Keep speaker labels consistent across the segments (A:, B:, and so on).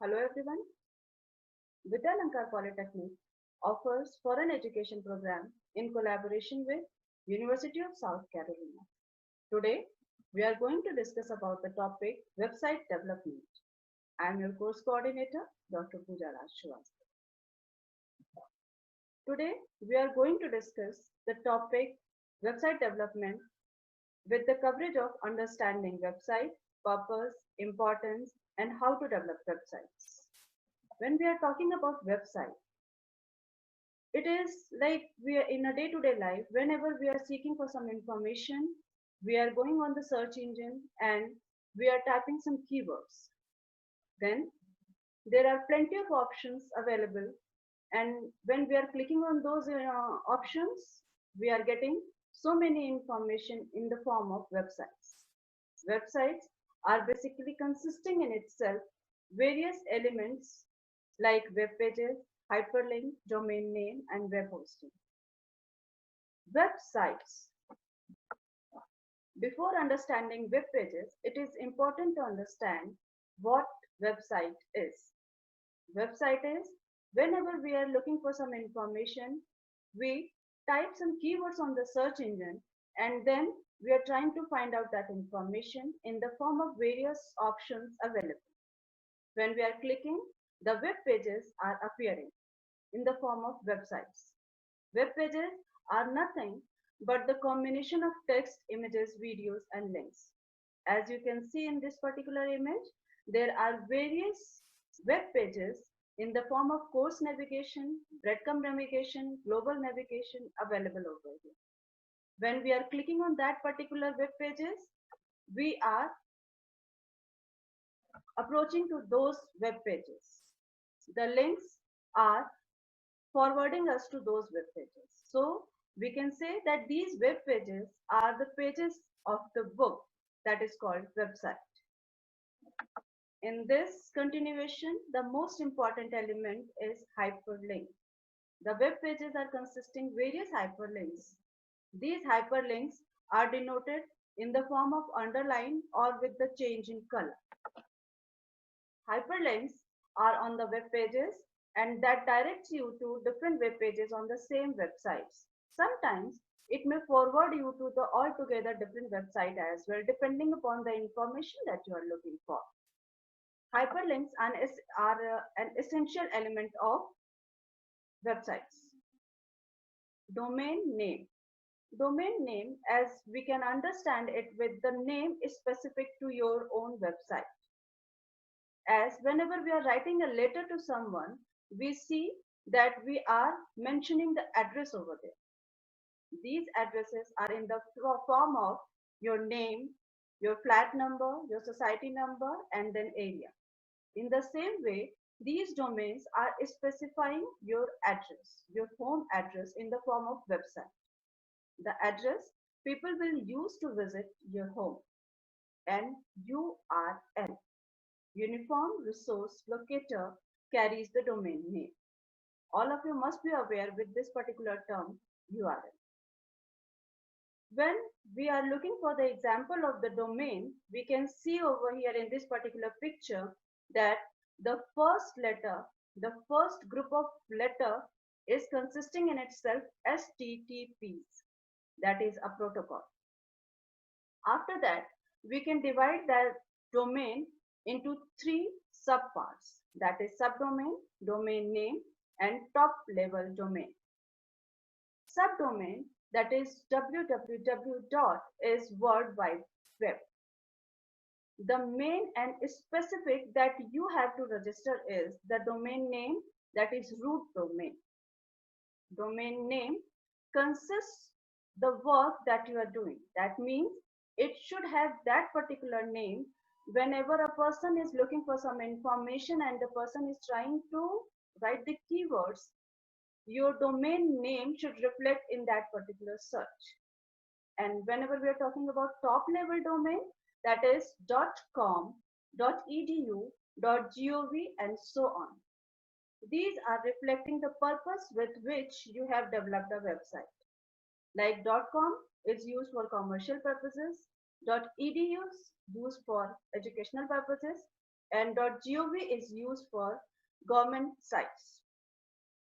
A: Hello everyone. Vidalankar Polytechnic offers foreign education program in collaboration with University of South Carolina. Today, we are going to discuss about the topic website development. I am your course coordinator, Dr. Pooja Raj Srivastava. Today, we are going to discuss the topic website development with the coverage of understanding website, purpose, importance, and how to develop websites. When we are talking about website, it is like we are in a day-to-day life, whenever we are seeking for some information, we are going on the search engine and we are typing some keywords. Then there are plenty of options available, and when we are clicking on those options, we are getting so many information in the form of websites. Websites are basically consisting in itself various elements like web pages, hyperlink, domain name, and web hosting. Websites. Before understanding web pages, it is important to understand what website is. Website is whenever we are looking for some information, we type some keywords on the search engine and then we are trying to find out that information in the form of various options available. When we are clicking, the web pages are appearing in the form of websites. Web pages are nothing but the combination of text, images, videos, and links. As you can see in this particular image, there are various web pages in the form of course navigation, breadcrumb navigation, global navigation available over here. When we are clicking on that particular web pages, we are approaching to those web pages. The links are forwarding us to those web pages. So we can say that these web pages are the pages of the book that is called website. In this continuation, the most important element is hyperlink. The web pages are consisting various hyperlinks. These hyperlinks are denoted in the form of underline or with the change in color. Hyperlinks are on the web pages and that directs you to different web pages on the same websites. Sometimes it may forward you to the altogether different website as well, depending upon the information that you are looking for. Hyperlinks are an essential element of websites. Domain name. Domain name, as we can understand it with the name is specific to your own website. As whenever we are writing a letter to someone, we see that we are mentioning the address over there. These addresses are in the form of your name, your flat number, your society number, and then area. In the same way, these domains are specifying your address, your home address in the form of website. The address people will use to visit your home, and URL. Uniform Resource Locator carries the domain name. All of you must be aware with this particular term URL. When we are looking for the example of the domain, we can see over here in this particular picture that the first letter, the first group of letter is consisting in itself HTTPs, that is a protocol. After that, we can divide that domain into three subparts, that is subdomain, domain name, and top level domain. Subdomain, that is www dot, is World Wide Web. The main and specific that you have to register is the domain name, that is root domain. Domain name consists the work that you are doing. That means it should have that particular name whenever a person is looking for some information and the person is trying to write the keywords, your domain name should reflect in that particular search. And whenever we are talking about top level domain, that is .com, .edu, .gov, and so on. These are reflecting the purpose with which you have developed a website. Like .com is used for commercial purposes, .edu is used for educational purposes, and .gov is used for government sites.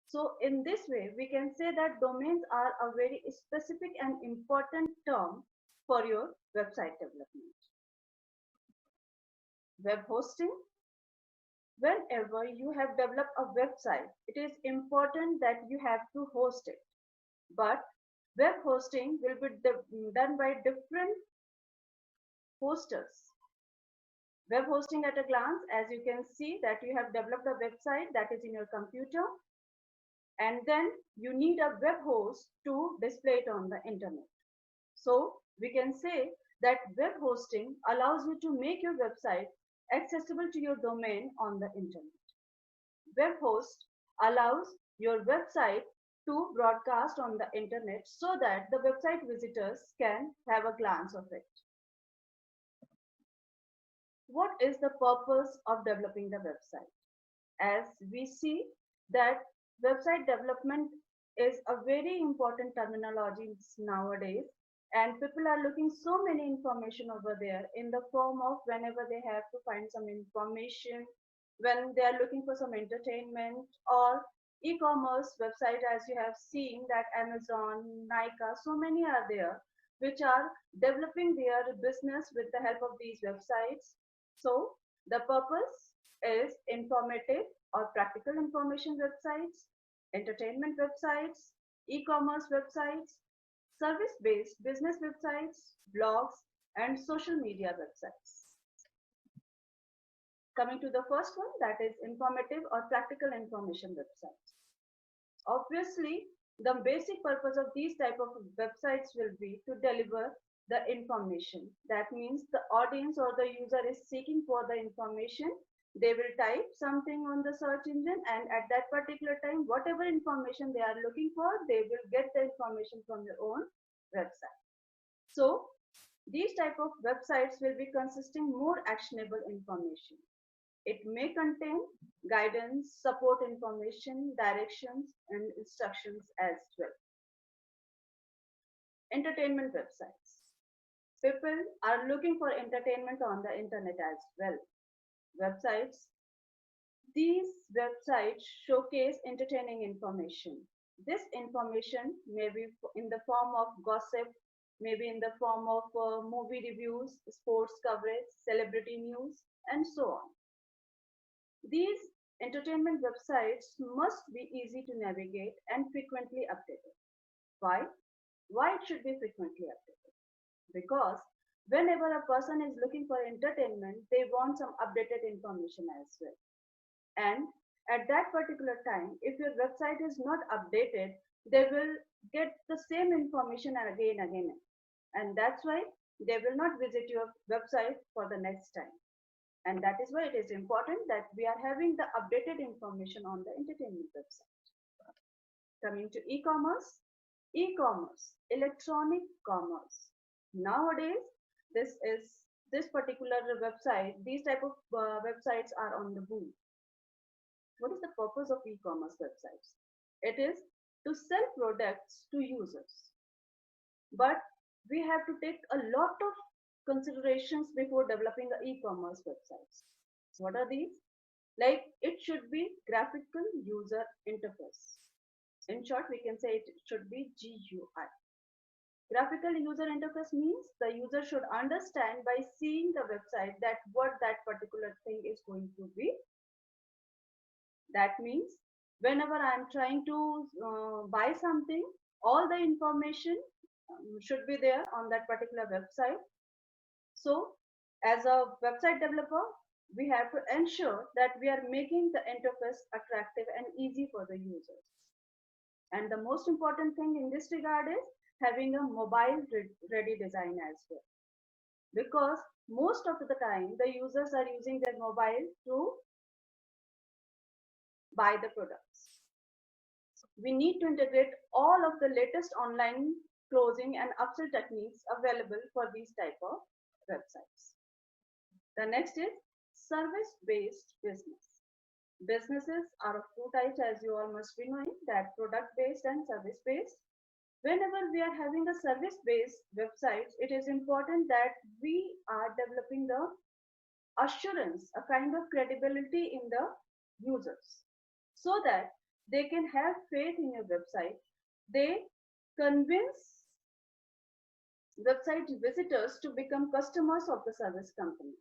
A: So in this way, we can say that domains are a very specific and important term for your website development. Web hosting. Whenever you have developed a website, it is important that you have to host it. But web hosting will be done by different hosters. Web hosting at a glance, as you can see that you have developed a website that is in your computer, and then you need a web host to display it on the internet. So we can say that web hosting allows you to make your website accessible to your domain on the internet. Web host allows your website to broadcast on the internet so that the website visitors can have a glance of it. What is the purpose of developing the website? As we see that website development is a very important terminology nowadays, and people are looking so many information over there in the form of whenever they have to find some information, when they are looking for some entertainment, or e-commerce website, as you have seen that Amazon, Nika, so many are there which are developing their business with the help of these websites. So the purpose is informative or practical information websites, entertainment websites, e-commerce websites, service-based business websites, blogs, and social media websites. Coming to the first one, that is informative or practical information websites. Obviously, the basic purpose of these type of websites will be to deliver the information. That means the audience or the user is seeking for the information. They will type something on the search engine, and at that particular time, whatever information they are looking for, they will get the information from your own website. So these type of websites will be consisting more actionable information. It may contain guidance, support information, directions, and instructions as well. Entertainment websites. People are looking for entertainment on the internet as well. Websites. These websites showcase entertaining information. This information may be in the form of gossip, maybe in the form of movie reviews, sports coverage, celebrity news, and so on. These entertainment websites must be easy to navigate and frequently updated. Why? Why it should be frequently updated? Because whenever a person is looking for entertainment, they want some updated information as well. And at that particular time, if your website is not updated, they will get the same information again. And that's why they will not visit your website for the next time. And that is why it is important that we are having the updated information on the entertainment website. Coming to e-commerce. E-commerce, electronic commerce. Nowadays, this particular website, these type of websites are on the boom. What is the purpose of e-commerce websites? It is to sell products to users. But we have to take a lot of considerations before developing the e-commerce websites. What are these? Like it should be graphical user interface. In short, we can say it should be GUI. Graphical user interface means the user should understand by seeing the website that what that particular thing is going to be. That means whenever I'm trying to buy something, all the information should be there on that particular website. So as a website developer, we have to ensure that we are making the interface attractive and easy for the users. And the most important thing in this regard is having a mobile ready design as well. Because most of the time, the users are using their mobile to buy the products. We need to integrate all of the latest online closing and upsell techniques available for these type of websites. The next is service-based business. Businesses are of two types, as you all must be knowing, that product-based and service-based. Whenever we are having a service-based website, it is important that we are developing the assurance, a kind of credibility in the users, so that they can have faith in your website. They convince website visitors to become customers of the service company.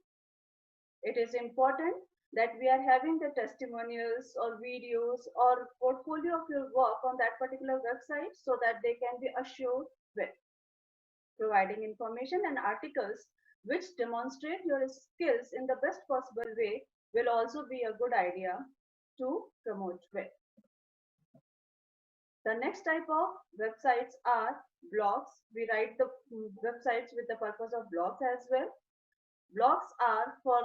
A: It is important that we are having the testimonials or videos or portfolio of your work on that particular website so that they can be assured with. Providing information and articles which demonstrate your skills in the best possible way will also be a good idea to promote with. The next type of websites are blogs. We write the websites with the purpose of blogs as well. Blogs are for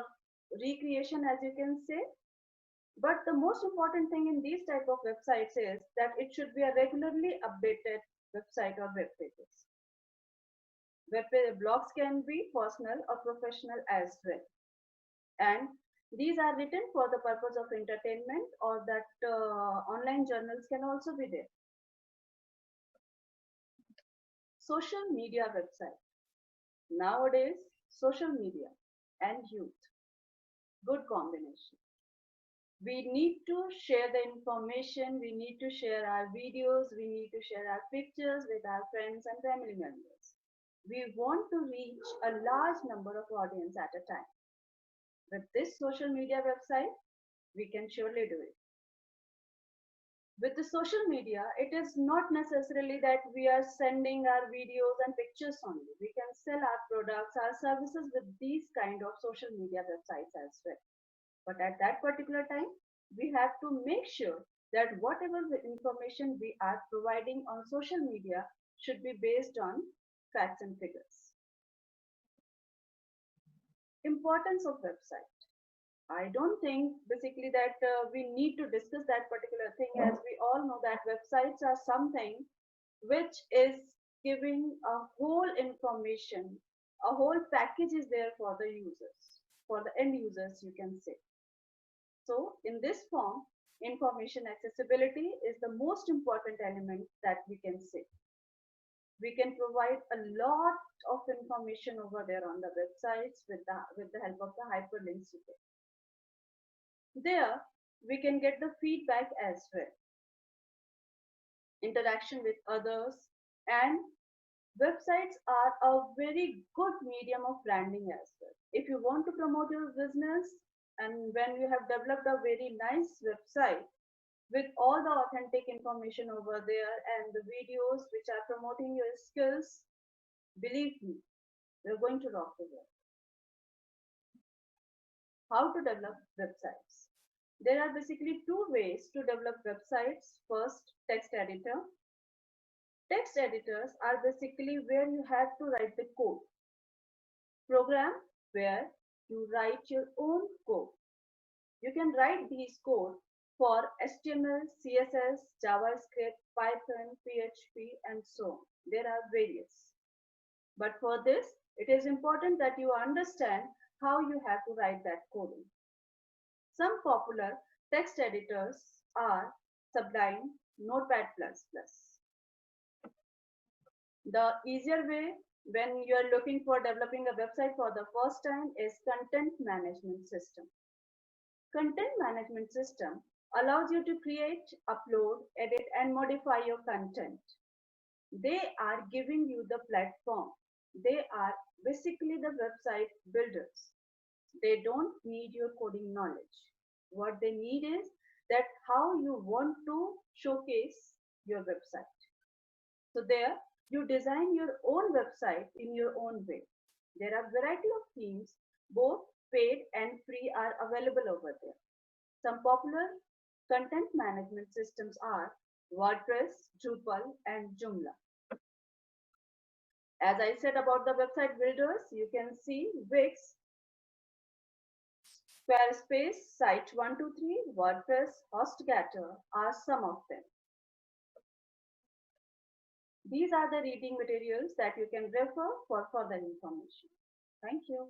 A: recreation, as you can say, but the most important thing in these type of websites is that it should be a regularly updated website or web pages. Blogs can be personal or professional as well, and these are written for the purpose of entertainment, or that online journals can also be there. Social media website. Nowadays, social media and youth, good combination. We need to share the information, we need to share our videos, we need to share our pictures with our friends and family members. We want to reach a large number of audience at a time. With this social media website, we can surely do it. With the social media, it is not necessarily that we are sending our videos and pictures only. We can sell our products, our services with these kind of social media websites as well. But at that particular time, we have to make sure that whatever the information we are providing on social media should be based on facts and figures. Importance of website. I don't think basically that we need to discuss that particular thing, as we all know that websites are something which is giving a whole information, a whole package is there for the users, for the end users, you can say. So in this form, information accessibility is the most important element that we can say. We can provide a lot of information over there on the websites with the help of the hyperlinks. There, we can get the feedback as well, interaction with others, and websites are a very good medium of branding as well. If you want to promote your business, and when you have developed a very nice website with all the authentic information over there and the videos which are promoting your skills, believe me, you're going to rock the world. How to develop websites? There are basically two ways to develop websites. First, text editor. Text editors are basically where you have to write the code. Program where you write your own code. You can write these code for HTML, CSS, JavaScript, Python, PHP, and so on. There are various. But for this, it is important that you understand how you have to write that coding. Some popular text editors are Sublime, Notepad++. The easier way when you are looking for developing a website for the first time is Content Management System. Content Management System allows you to create, upload, edit, and modify your content. They are giving you the platform. They are basically the website builders. They don't need your coding knowledge. What they need is that how you want to showcase your website. So there, you design your own website in your own way. There are variety of themes, both paid and free, are available over there. Some popular content management systems are WordPress, Drupal, and Joomla. As I said about the website builders, you can see Wix, Squarespace, Site123, WordPress, HostGator are some of them. These are the reading materials that you can refer for further information. Thank you.